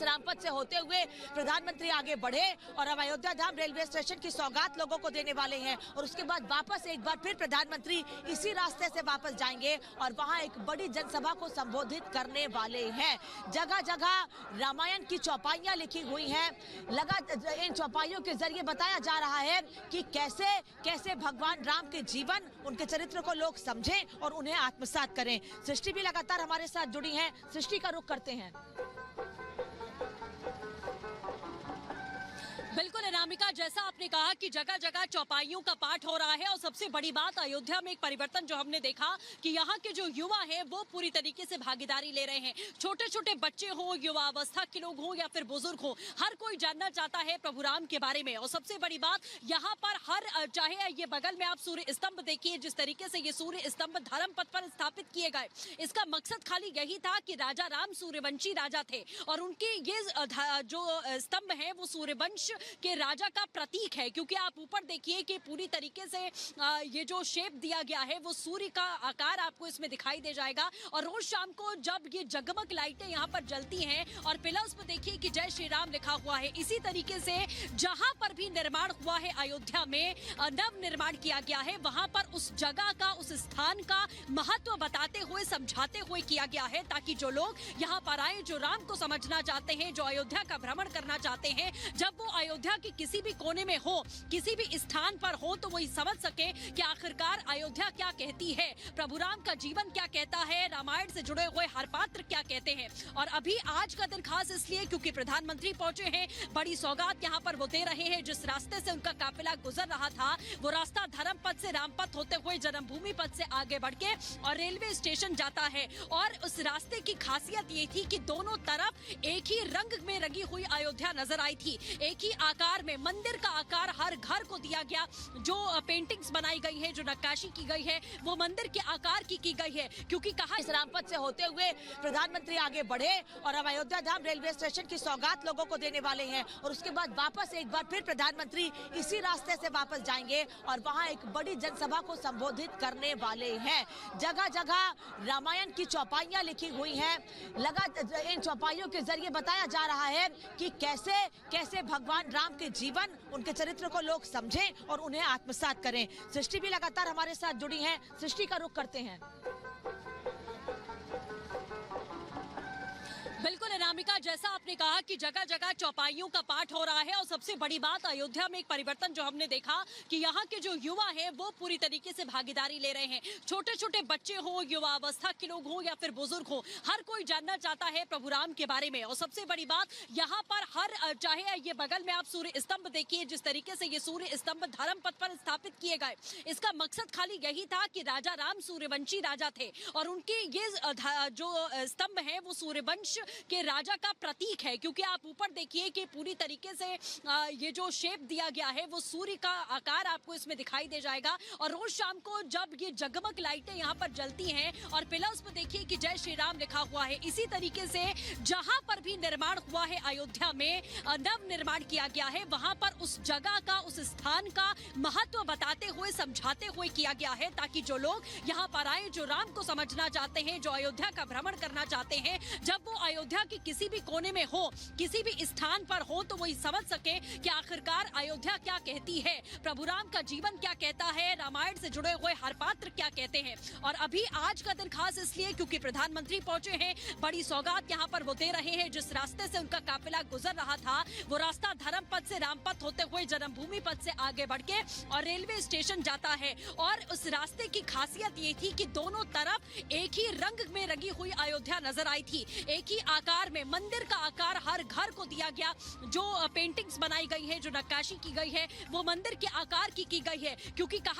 इस रामपथ से होते हुए प्रधानमंत्री आगे बढ़े और अब अयोध्या धाम रेलवे स्टेशन की सौगात लोगों को देने वाले हैं और उसके बाद वापस एक बार फिर प्रधानमंत्री इसी रास्ते से वापस जाएंगे और वहां एक बड़ी जनसभा को संबोधित करने वाले हैं। जगह जगह रामायण की चौपाइयां लिखी हुई हैं। इन चौपाइयों के जरिए बताया जा रहा है कि कैसे कैसे भगवान राम के जीवन, उनके चरित्र को लोग समझें और उन्हें आत्मसात करें। सृष्टि भी लगातार हमारे साथ जुड़ी है। सृष्टि का रुख करते हैं। बिल्कुल अनामिका, जैसा आपने कहा कि जगह जगह चौपाइयों का पाठ हो रहा है और सबसे बड़ी बात अयोध्या में एक परिवर्तन जो हमने देखा कि यहाँ के जो युवा हैं वो पूरी तरीके से भागीदारी ले रहे हैं। छोटे छोटे बच्चे हो, युवा अवस्था के लोग हो या फिर बुजुर्ग हो, हर कोई जानना चाहता है प्रभु राम के बारे में। और सबसे बड़ी बात यहाँ पर चाहे ये बगल में आप सूर्य स्तंभ देखिए, जिस तरीके से ये सूर्य स्तंभ धर्म पथ पर स्थापित किए गए, इसका मकसद खाली यही था कि राजा राम सूर्यवंशी राजा थे और उनके ये जो स्तंभ है वो सूर्यवंश के राजा का प्रतीक है। क्योंकि आप ऊपर देखिए कि पूरी तरीके से ये जो शेप दिया गया है वो सूर्य का आकार आपको इसमें दिखाई दे जाएगा। और रोज शाम को जब ये जगमग लाइटें यहाँ पर जलती हैं और पिलर्स पर देखिए कि जय श्री राम लिखा हुआ है, इसी तरीके से जहां पर भी निर्माण हुआ है अयोध्या में, नव निर्माण किया गया है, वहां पर उस जगह का, उस स्थान का महत्व बताते हुए, समझाते हुए किया गया है, ताकि जो लोग यहाँ पर आए, जो राम को समझना चाहते हैं, जो अयोध्या का भ्रमण करना चाहते हैं, जब वो अयोध्या के किसी भी कोने में हो, किसी भी स्थान पर हो, तो वही समझ सके कि आखिरकार अयोध्या क्या कहती है, प्रभु राम का जीवन क्या कहता है, रामायण से जुड़े हुए हर पात्र क्या कहते हैं। और अभी आज का दिन खास इसलिए क्योंकि प्रधानमंत्री पहुंचे हैं, बड़ी सौगात यहाँ पर वो दे रहे हैं। जिस रास्ते से उनका काफिला गुजर रहा था वो रास्ता धर्म पथ से रामपथ होते हुए जन्मभूमि पथ से आगे बढ़ के और रेलवे स्टेशन जाता है। और उस रास्ते की खासियत ये थी कि दोनों तरफ एक ही रंग में रंगी हुई अयोध्या नजर आई थी, एक ही आकार में, मंदिर का आकार हर घर को दिया गया। जो पेंटिंग्स बनाई गई है, जो नक्काशी की गई है, वो मंदिर के आकार की गई है। क्योंकि कहा इस रामपथ से होते हुए प्रधानमंत्री आगे बढ़े और अब अयोध्या धाम रेलवे स्टेशन की सौगात लोगों को देने वाले हैं और उसके बाद वापस एक बार फिर प्रधानमंत्री इसी रास्ते से वापस जाएंगे और वहां एक बड़ी जनसभा को संबोधित करने वाले हैं। जगह जगह रामायण की चौपाइयां लिखी हुई हैं। इन चौपाइयों के जरिए बताया जा रहा है कि कैसे कैसे भगवान राम के जीवन, उनके चरित्र को लोग समझें और उन्हें आत्मसात करें। सृष्टि भी लगातार हमारे साथ जुड़ी है। सृष्टि का रुख करते हैं। बिल्कुल अनामिका, जैसा आपने कहा कि जगह जगह चौपाइयों का पाठ हो रहा है और सबसे बड़ी बात अयोध्या में एक परिवर्तन जो हमने देखा कि यहाँ के जो युवा हैं वो पूरी तरीके से भागीदारी ले रहे हैं। छोटे छोटे बच्चे हो, युवा अवस्था के लोग हो या फिर बुजुर्ग हो, हर कोई जानना चाहता है प्रभु राम के बारे में। और सबसे बड़ी बात यहाँ पर चाहे ये बगल में आप सूर्य स्तंभ देखिए, जिस तरीके से ये सूर्य स्तंभ धर्म पथ पर स्थापित किए गए, इसका मकसद खाली यही था कि राजा राम सूर्यवंशी राजा थे और उनके ये जो स्तंभ है वो सूर्यवंश के राजा का प्रतीक है। क्योंकि आप ऊपर देखिए कि पूरी तरीके से ये जो शेप दिया गया है वो सूर्य का आकार आपको इसमें दिखाई दे जाएगा। और रोज शाम को जब ये जगमग लाइटें यहाँ पर जलती हैं और पिलर्स पर देखिए कि जय श्री राम लिखा हुआ है, इसी तरीके से जहां पर भी निर्माण हुआ है अयोध्या में, नव निर्माण किया गया है, वहां पर उस जगह का, उस स्थान का महत्व बताते हुए, समझाते हुए किया गया है, ताकि जो लोग यहाँ पर आए, जो राम को समझना चाहते हैं, जो अयोध्या का भ्रमण करना चाहते हैं, जब वो अयोध्या के किसी भी कोने में हो, किसी भी स्थान पर हो, तो वही समझ सके कि आखिरकार अयोध्या क्या कहती है, प्रभु राम का जीवन क्या कहता है, रामायण से जुड़े हुए हर पात्र क्या कहते हैं। और अभी आज का दिन खास इसलिए क्योंकि प्रधानमंत्री पहुंचे हैं, बड़ी सौगात यहाँ पर वो दे रहे हैं। जिस रास्ते से उनका काफिला गुजर रहा था वो रास्ता धर्म पथ से रामपथ होते हुए जन्मभूमि पथ से आगे बढ़ के और रेलवे स्टेशन जाता है। और उस रास्ते की खासियत ये थी कि दोनों तरफ एक ही रंग में रंगी हुई अयोध्या नजर आई थी, एक ही आकार में, मंदिर का आकार हर घर को दिया गया। जो पेंटिंग्स बनाई गई है, जो नक्काशी की गई है, वो मंदिर के आकार की गई है। क्योंकि कहा